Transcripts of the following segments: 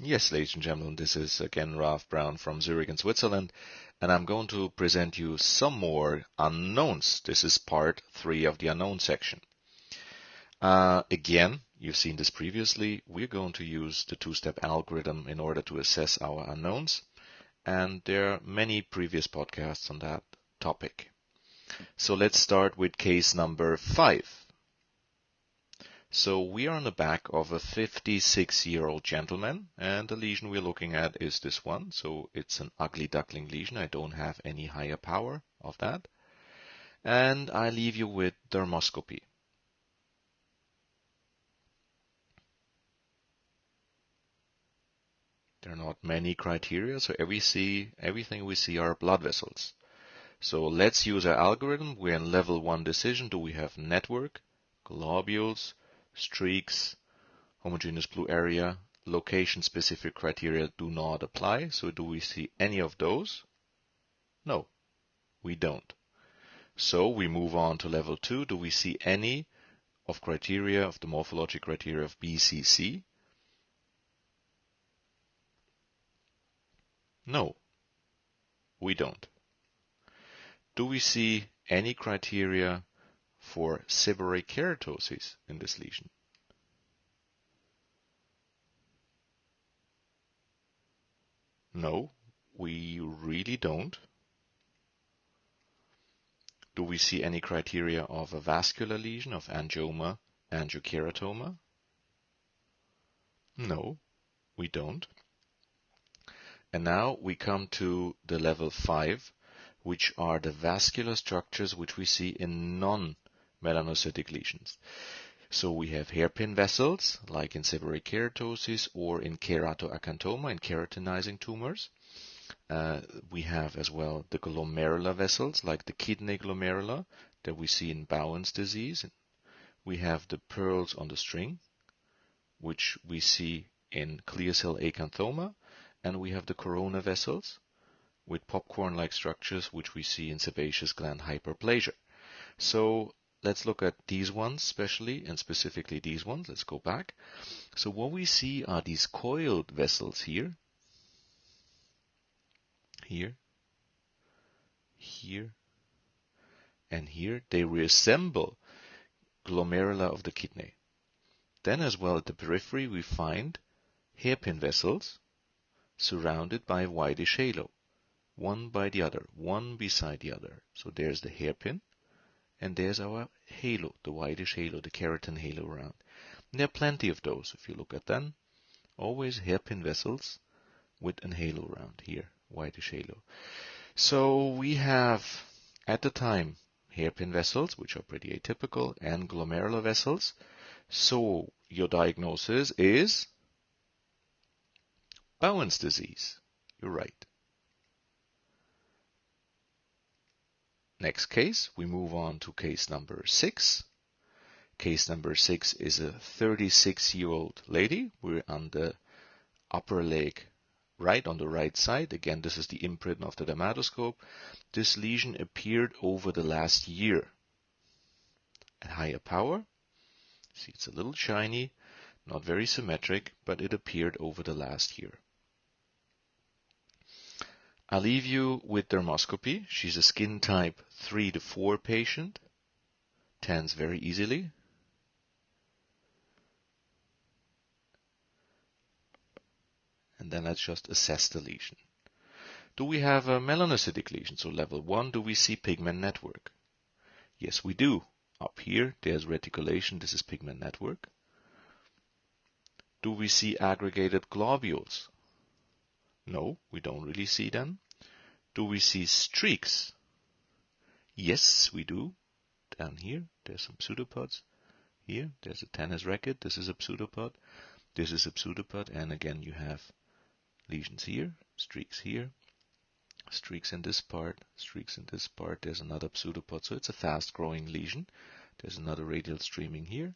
Yes, ladies and gentlemen, this is again Ralph Braun from Zurich in Switzerland, and I'm going to present you some more unknowns. This is part 3 of the unknown section. Again, you've seen this previously. We're going to use the two-step algorithm in order to assess our unknowns, and there are many previous podcasts on that topic. So let's start with case number 5. So we are on the back of a 56-year-old gentleman, and the lesion we're looking at is this one. So it's an ugly duckling lesion. I don't have any higher power of that. And I leave you with dermoscopy. There are not many criteria, so everything we see are blood vessels. So let's use our algorithm. We're in level 1 decision. Do we have network, globules, streaks, homogeneous blue area, location-specific criteria do not apply. So do we see any of those? No, we don't. So we move on to level 2. Do we see any of the morphologic criteria of BCC? No, we don't. Do we see any criteria for seborrheic keratosis in this lesion? No, we really don't. Do we see any criteria of a vascular lesion, of angioma, angiokeratoma? No, we don't. And now we come to the level 5, which are the vascular structures which we see in non-melanocytic lesions. So we have hairpin vessels, like in seborrheic keratosis or in keratoacanthoma, in keratinizing tumors. We have as well the glomerular vessels, like the kidney glomerula that we see in Bowen's disease. We have the pearls on the string, which we see in clear cell acanthoma, and we have the corona vessels with popcorn-like structures, which we see in sebaceous gland hyperplasia. So let's look at these ones especially, and specifically these ones. Let's go back. So what we see are these coiled vessels here, here, here, and here. They resemble glomerula of the kidney. Then as well at the periphery we find hairpin vessels surrounded by a whitish halo, one by the other, one beside the other. So there's the hairpin, and there's our halo, the whitish halo, the keratin halo around. And there are plenty of those. If you look at them, always hairpin vessels with an halo around here, whitish halo. So we have, at the time, hairpin vessels, which are pretty atypical, and glomerular vessels. So your diagnosis is Bowen's disease. You're right. Next case, we move on to case number 6. Case number 6 is a 36-year-old lady. We're on the upper leg, right on the right side. Again, this is the imprint of the dermatoscope. This lesion appeared over the last year at higher power. See, it's a little shiny, not very symmetric, but it appeared over the last year. I'll leave you with dermoscopy. She's a skin type 3 to 4 patient. Tans very easily. And then let's just assess the lesion. Do we have a melanocytic lesion? So level 1, do we see pigment network? Yes, we do. Up here, there's reticulation. This is pigment network. Do we see aggregated globules? No, we don't really see them. Do we see streaks? Yes, we do. Down here, there's some pseudopods. Here, there's a tennis racket. This is a pseudopod. This is a pseudopod. And again, you have lesions here, streaks here, streaks in this part, streaks in this part. There's another pseudopod. So it's a fast-growing lesion. There's another radial streaming here.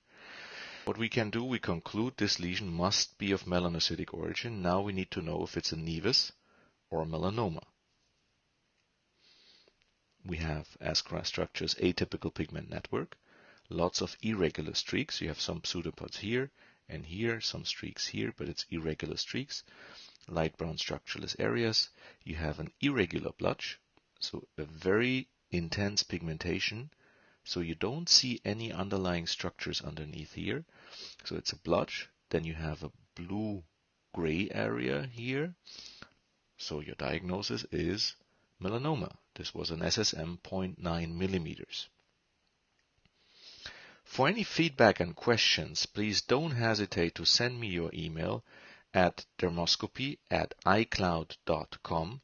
What we can do, we conclude this lesion must be of melanocytic origin. Now we need to know if it's a nevus or a melanoma. We have, as structures, atypical pigment network, lots of irregular streaks. You have some pseudopods here and here, some streaks here, but it's irregular streaks. Light brown structureless areas. You have an irregular blotch, so a very intense pigmentation. So you don't see any underlying structures underneath here. So it's a blotch. Then you have a blue-gray area here. So your diagnosis is melanoma. This was an SSM 0.9 millimeters. For any feedback and questions, please don't hesitate to send me your email at dermoscopy@icloud.com,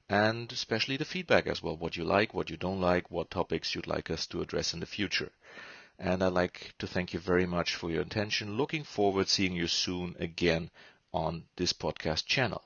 and especially the feedback as well, what you like, what you don't like, what topics you'd like us to address in the future. And I'd like to thank you very much for your attention. Looking forward to seeing you soon again on this podcast channel.